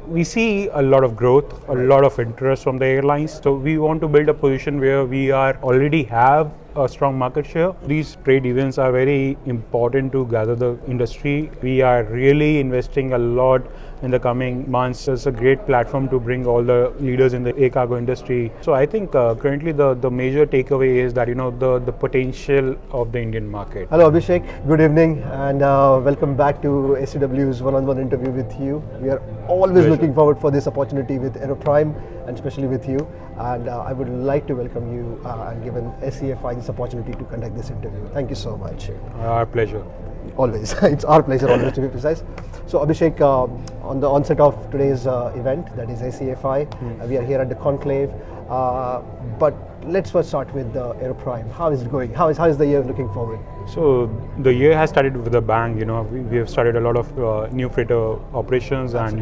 we see a lot of growth, a lot of interest from the airlines. So we want to build a position where we are already have a strong market share. These trade events are very important to gather the industry. We are really investing a lot in the coming months. It's a great platform to bring all the leaders in the air cargo industry. So I think currently the major takeaway is that the potential of the Indian market. Hello Abhishek, good evening and welcome back to SCW's one-on-one interview with you. We are always looking forward for this opportunity with Aeroprime and especially with you. And I would like to welcome you and given SCFI this opportunity to conduct this interview. Thank you so much. Our pleasure. Always, it's our pleasure always to be precise. So Abhishek, on the onset of today's event, that is SCFI, we are here at the conclave. But let's first start with the Aeroprime. How is it going? How is the year looking forward? So the year has started with a bang. We have started a lot of new freighter operations, and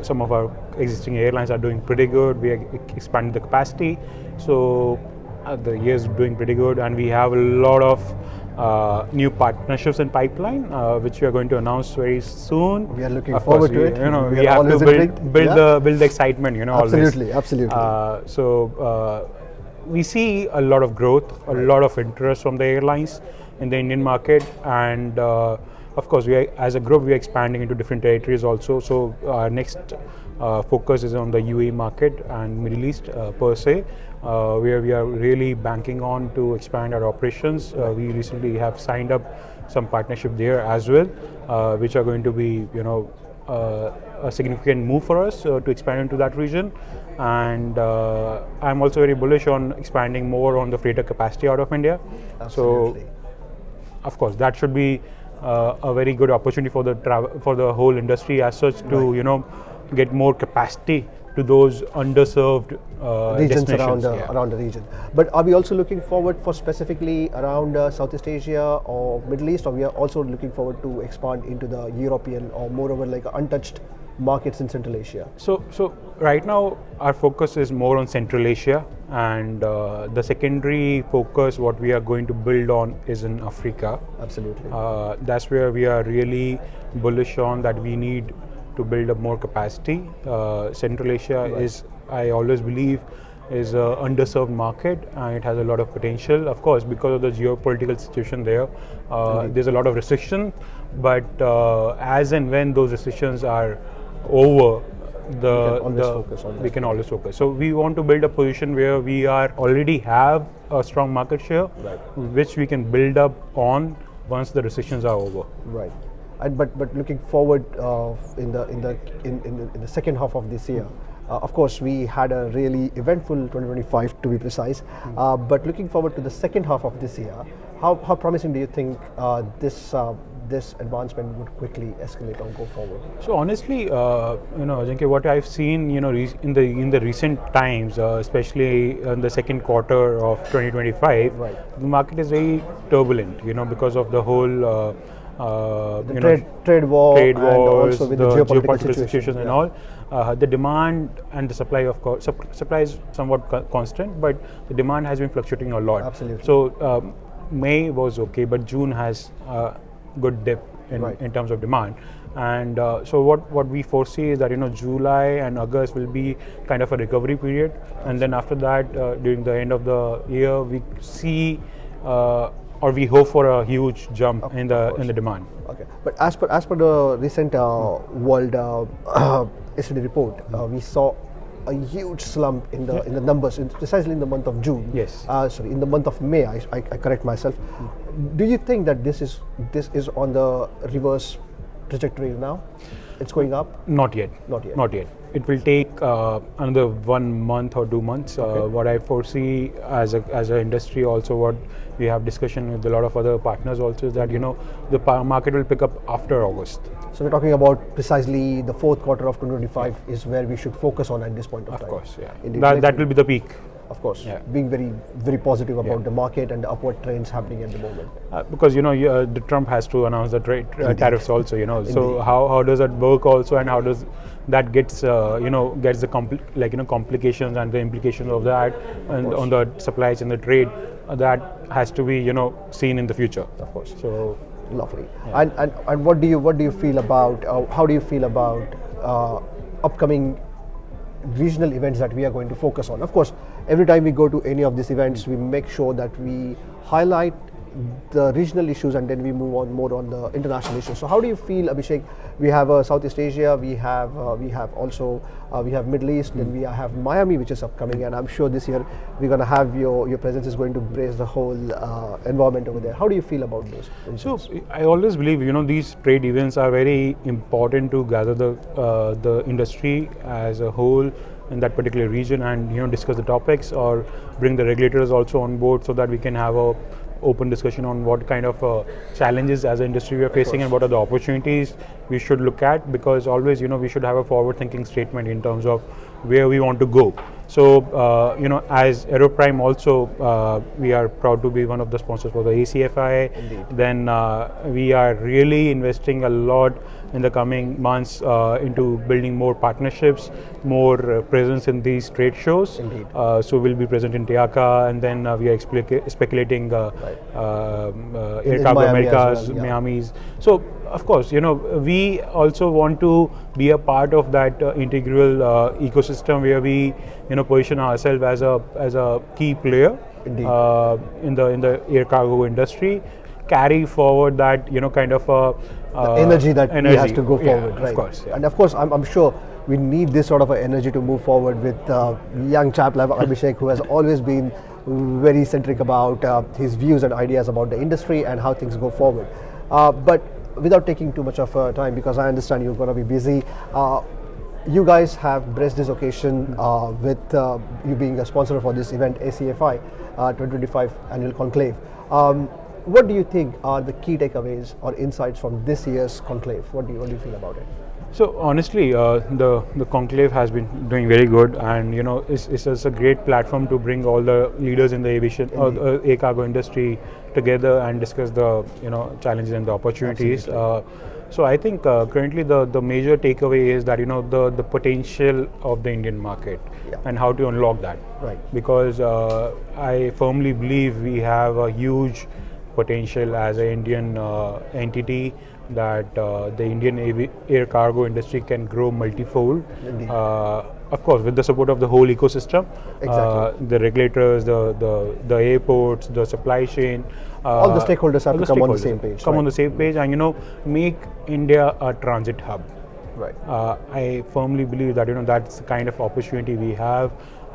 some of our existing airlines are doing pretty good. We are expanding the capacity, so the year is doing pretty good, and we have a lot of new partnerships in pipeline, which we are going to announce very soon. We are looking forward to it. We have to build the excitement. Absolutely, absolutely. So we see a lot of growth, a lot of interest from the airlines in the Indian market, and of course, as a group, we are expanding into different territories also. So our next focus is on the UAE market and Middle East per se, where we are really banking on to expand our operations. We recently have signed up some partnership there as well, which are going to be, a significant move for us to expand into that region. And I'm also very bullish on expanding more on the freighter capacity out of India. Absolutely. So, of course, that should be a very good opportunity for the whole industry as such to get more capacity to those underserved regions destinations around the region. But are we also looking forward for specifically around Southeast Asia or Middle East, or we are also looking forward to expand into the European or moreover like untouched markets in Central Asia? So right now our focus is more on Central Asia, and the secondary focus what we are going to build on is in Africa. Absolutely. That's where we are really bullish on that we need to build up more capacity. Central Asia is, I always believe, is an underserved market, and it has a lot of potential. Of course, because of the geopolitical situation there, there's a lot of restriction, but as and when those restrictions are over, we can always focus. So we want to build a position where we already have a strong market share, which we can build up on once the restrictions are over. Right. And but looking forward in the second half of this year, of course we had a really eventful 2025 to be precise. But looking forward to the second half of this year, how promising do you think this advancement would quickly escalate or go forward? So honestly, Ajinkya, what I've seen, in the recent times, especially in the second quarter of 2025, the market is very turbulent, because of the whole trade war and wars, also with the geopolitical situation and all. The demand and the supply, of course, supply is somewhat constant, but the demand has been fluctuating a lot. Absolutely. So May was okay, but June has a good dip in terms of demand. And so what we foresee is that July and August will be kind of a recovery period, and then after that, during the end of the year, we see or we hope for a huge jump in the demand. Okay, but as per the recent World SCD report, we saw a huge slump in the numbers, precisely in the month of June. Yes. In the month of May, I correct myself. Do you think that this is on the reverse trajectory now? It's going up? Not yet. It will take another 1 month or 2 months. What I foresee as an industry, also what we have discussion with a lot of other partners also, is that the market will pick up after August. So we're talking about precisely the fourth quarter of 2025 is where we should focus on at this point of time. Of course, yeah. Indeed. That will be the peak. Of course, being very, very positive about the market and the upward trends happening at the moment. Because the Trump has to announce the trade tariffs also. So how does that work also, and how does that gets the complications and the implications of that, and on the supplies and the trade, that has to be seen in the future. Of course. So lovely. And what do you feel about how do you feel about upcoming regional events that we are going to focus on. Of course, every time we go to any of these events, we make sure that we highlight the regional issues and then we move on more on the international issues. So how do you feel, Abhishek? We have Southeast Asia, we have also we have Middle East, and we have Miami, which is upcoming, and I'm sure this year we're going to have your presence is going to brace the whole environment over there. How do you feel about those? So I always believe these trade events are very important to gather the industry as a whole in that particular region, and discuss the topics or bring the regulators also on board so that we can have a open discussion on what kind of challenges as an industry we are facing and what are the opportunities we should look at, because always we should have a forward thinking statement in terms of where we want to go. So as Aeroprime also we are proud to be one of the sponsors for the ACFI. Indeed. Then we are really investing a lot in the coming months into building more partnerships, more presence in these trade shows. Indeed. So we'll be present in Teaca, and then we are speculating Air Cargo Miami as Americas, well, yeah. Miami's. So of course, we also want to be a part of that integral ecosystem where we position ourselves as a key player Indeed. in the air cargo industry, carry forward that kind of the energy that he has to go forward, right? Of course, yeah. And of course, I'm sure we need this sort of energy to move forward with young chap like Abhishek, who has always been very centric about his views and ideas about the industry and how things go forward. But without taking too much of time, because I understand you're going to be busy, you guys have braced this occasion with you being a sponsor for this event, ACFI 2025 Annual Conclave. What do you think are the key takeaways or insights from this year's conclave? What do you feel about it? So honestly, the conclave has been doing very good, and it's a great platform to bring all the leaders in the aviation or the air cargo industry together and discuss the challenges and the opportunities. So I think currently the major takeaway is that the potential of the Indian market, Yeah. and how to unlock that. Right. Because I firmly believe we have a huge potential as an Indian entity, that the Indian air cargo industry can grow multifold. Indeed. Of course, with the support of the whole ecosystem, Exactly. the regulators, the airports, the supply chain. All the stakeholders have all to come on the stakeholders same page, Come on right. the same page, and make India a transit hub. Right. I firmly believe that that's the kind of opportunity we have.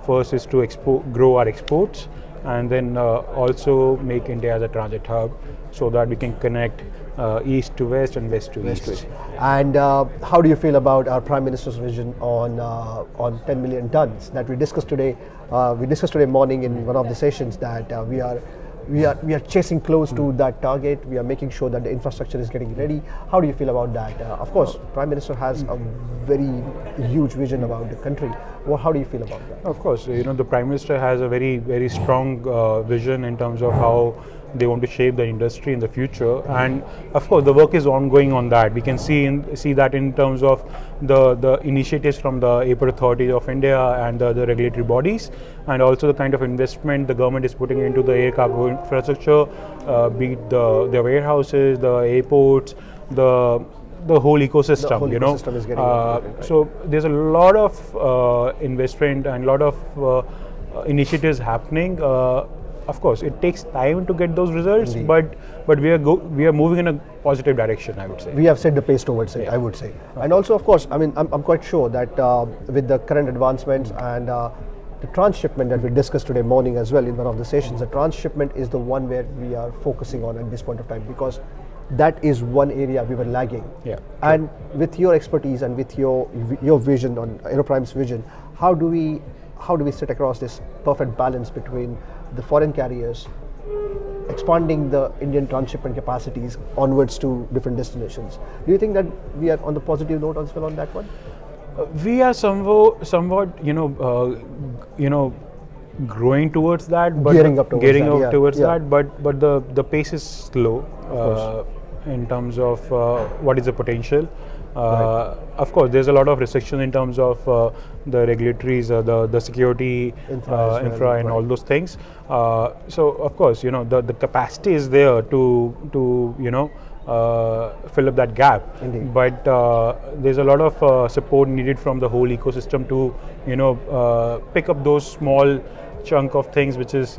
First is to grow our exports, and then also make India as a transit hub, so that we can connect east to west and west to east. And how do you feel about our Prime Minister's vision on 10 million tons that we discussed today? We discussed today morning in one of the sessions that we are chasing close to that target. We are making sure that the infrastructure is getting ready. How do you feel about that? Of course, Prime Minister has a very huge vision about the country. Well, how do you feel about that? Of course, the Prime Minister has a very, very strong vision in terms of how they want to shape the industry in the future, and of course the work is ongoing on that. We can see that in terms of the initiatives from the Airport Authority of India and the regulatory bodies, and also the kind of investment the government is putting into the air cargo infrastructure, be it the warehouses, the airports, the whole ecosystem. The whole ecosystem is getting upgraded, right. So there's a lot of investment and a lot of initiatives happening. Of course, it takes time to get those results, Indeed. but we are moving in a positive direction, I would say. We have set the pace towards it, I would say. And also, of course, I'm quite sure that with the current advancements and the transshipment that we discussed today morning as well in one of the sessions, the transshipment is the one where we are focusing on at this point of time, because that is one area we were lagging. Yeah. And with your expertise and with your vision on Aeroprime's vision, how do we sit across this perfect balance between the foreign carriers expanding the Indian transshipment capacities onwards to different destinations? Do you think that we are on the positive note as well on that one? We are somewhat growing towards that, but Gearing up towards that, yeah. that. But the pace is slow in terms of what is the potential. Right. Of course, there's a lot of restriction in terms of the regulatories, the security, Infra as well, and all right. those things. So of course, the capacity is there to fill up that gap. Indeed. But there's a lot of support needed from the whole ecosystem to pick up those small chunk of things which is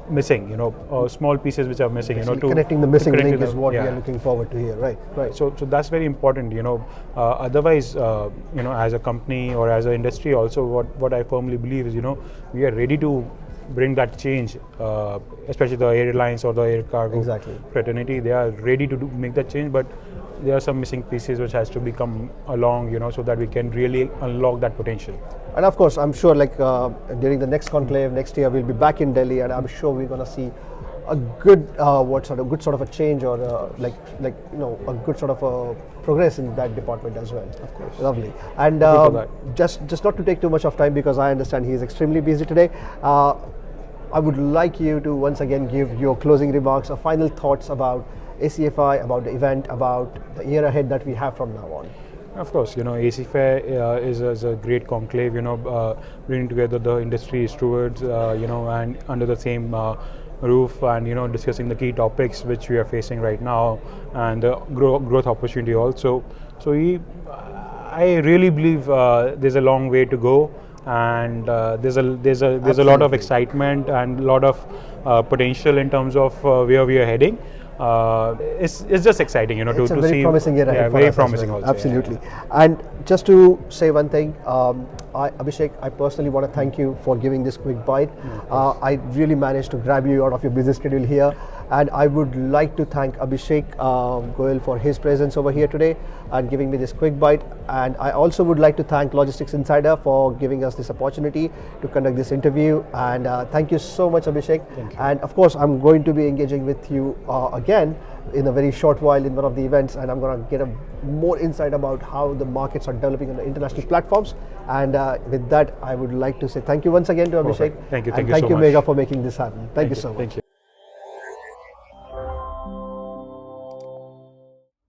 missing, small pieces which are missing, to connecting the missing connect link to is the- what we yeah. are looking forward to here. Right. So that's very important, otherwise, as a company or as an industry also, what I firmly believe is, we are ready to bring that change, especially the airlines or the air cargo Exactly. fraternity. They are ready to make that change, but there are some missing pieces which has to become along, so that we can really unlock that potential. And of course, I'm sure like during the next conclave next year, we'll be back in Delhi, and I'm sure we're going to see a good good sort of a change, or a good sort of a progress in that department as well. Of course. Lovely. And for that. just not to take too much of time, because I understand he is extremely busy today. I would like you to once again give your closing remarks or final thoughts about ACFI, about the event, about the year ahead that we have from now on. Of course, AC Fair is a great conclave, bringing together the industry stewards, and under the same roof, and discussing the key topics which we are facing right now, and the growth opportunity also. So I really believe there's a long way to go, and there's a lot of Absolutely. excitement and a lot of potential in terms of where we are heading. It's just exciting, to It's a to very see. promising year ahead Yeah, for very us as promising well. also. Absolutely. And just to say one thing, Abhishek, I personally want to thank you for giving this quick bite. I really managed to grab you out of your busy schedule here, and I would like to thank Abhishek Goel for his presence over here today and giving me this quick bite. And I also would like to thank Logistics Insider for giving us this opportunity to conduct this interview. And thank you so much, Abhishek. Thank you. And of course, I'm going to be engaging with you again in a very short while in one of the events, and I'm going to get a more insight about how the markets are developing on the international platforms. And with that, I would like to say thank you once again to Abhishek. Perfect. Thank you. And Thank you thank so you, much. Mega, for making this happen. Thank you so much. Thank you.